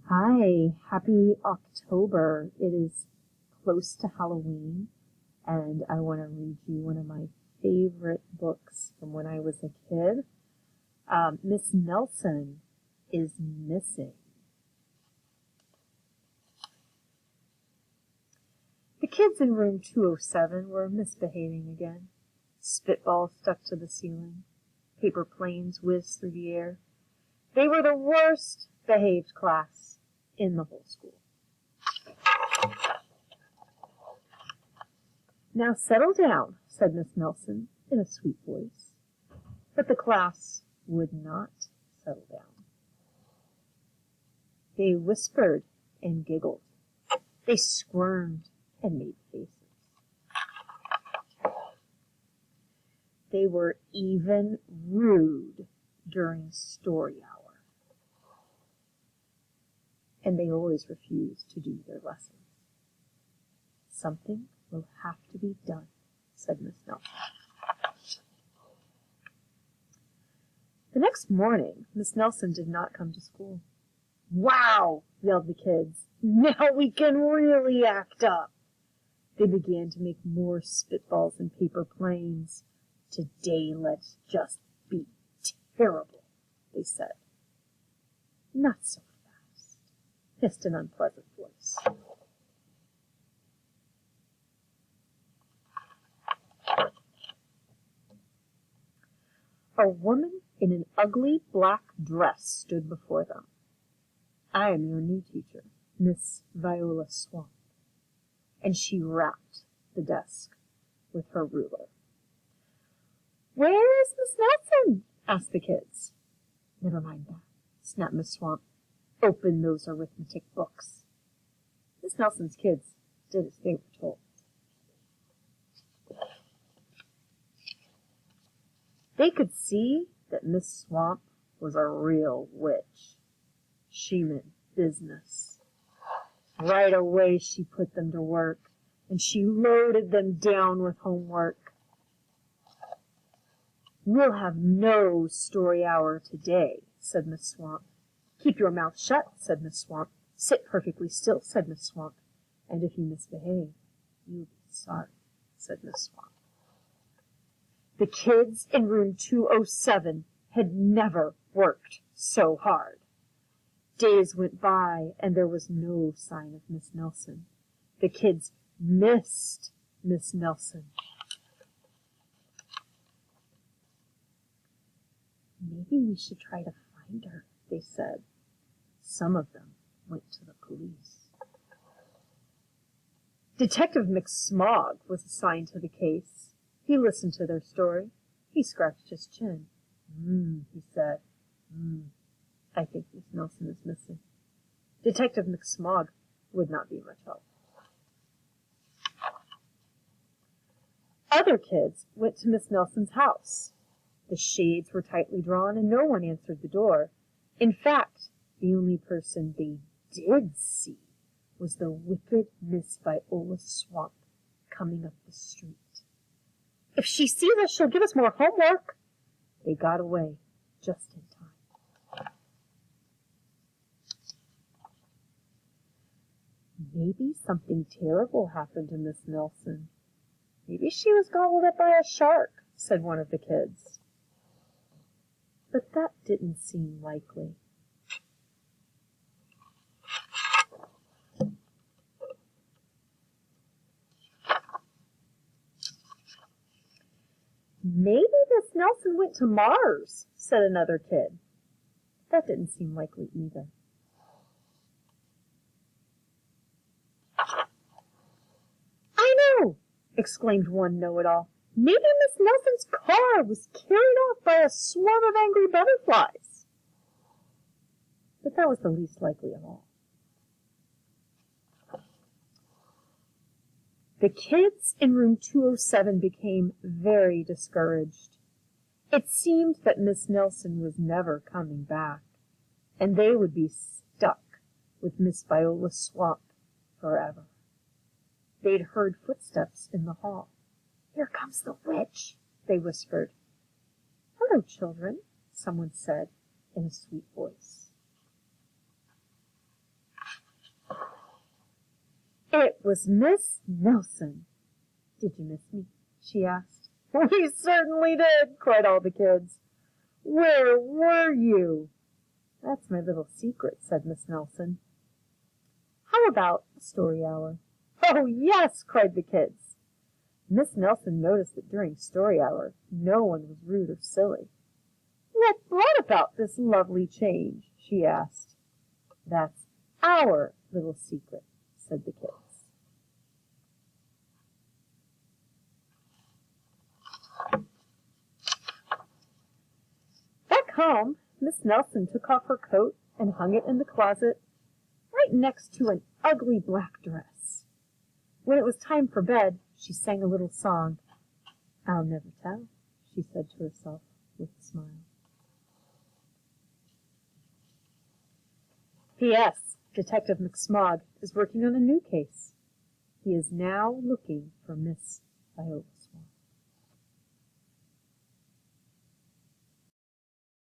Hi, happy October. It is close to Halloween, and I want to read you one of my favorite books from when I was a kid. Miss Nelson is Missing. The kids in room 207 were misbehaving again. Spitballs stuck to the ceiling. Paper planes whizzed through the air. They were the worst behaved class in the whole school. Now settle down, said Miss Nelson in a sweet voice. But the class would not settle down. They whispered and giggled. They squirmed and made faces. They were even rude during story hour. And they always refused to do their lessons. Something will have to be done, said Miss Nelson. The next morning, Miss Nelson did not come to school. Wow, yelled the kids. Now we can really act up. They began to make more spitballs and paper planes. Today, let's just be terrible, they said. Not so fast, hissed an unpleasant voice. A woman in an ugly black dress stood before them. I am your new teacher, Miss Viola Swamp. And she rapped the desk with her ruler. Where is Miss Nelson? Asked the kids. Never mind that, snapped Miss Swamp. Open those arithmetic books. Miss Nelson's kids did as they were told. They could see that Miss Swamp was a real witch. She meant business. Right away she put them to work, and she loaded them down with homework. We'll have no story hour today, said Miss Swamp. Keep your mouth shut, said Miss Swamp. Sit perfectly still, said Miss Swamp. And if you misbehave, you'll be sorry, said Miss Swamp. The kids in room 207 had never worked so hard. Days went by, and there was no sign of Miss Nelson. The kids missed Miss Nelson. Maybe we should try to find her, they said. Some of them went to the police. Detective McSmog was assigned to the case. He listened to their story. He scratched his chin. He said. I think Miss Nelson is missing. Detective McSmog would not be much help. Other kids went to Miss Nelson's house. The shades were tightly drawn, and no one answered the door. In fact, the only person they did see was the wicked Miss Viola Swamp coming up the street. If she sees us, she'll give us more homework. They got away just in time. Maybe something terrible happened to Miss Nelson. Maybe she was gobbled up by a shark, said one of the kids. But that didn't seem likely. Maybe Miss Nelson went to Mars, said another kid. That didn't seem likely either. I know, exclaimed one know-it-all. Maybe Miss Nelson's car was carried off by a swarm of angry butterflies. But that was the least likely of all. The kids in room 207 became very discouraged. It seemed that Miss Nelson was never coming back, and they would be stuck with Miss Viola Swamp forever. They'd heard footsteps in the hall. Here comes the witch, they whispered. Hello, children, someone said in a sweet voice. was Miss Nelson. Did you miss me? She asked. We certainly did, cried all the kids. Where were you? That's my little secret, said Miss Nelson. How about a story hour? Oh, yes, cried the kids. Miss Nelson noticed that during story hour, no one was rude or silly. What brought about this lovely change? She asked. That's our little secret, said the kids. Back home, Miss Nelson took off her coat and hung it in the closet right next to an ugly black dress. When it was time for bed, she sang a little song. I'll never tell, she said to herself with a smile. P.S. Detective McSmog is working on a new case. He is now looking for Miss Viola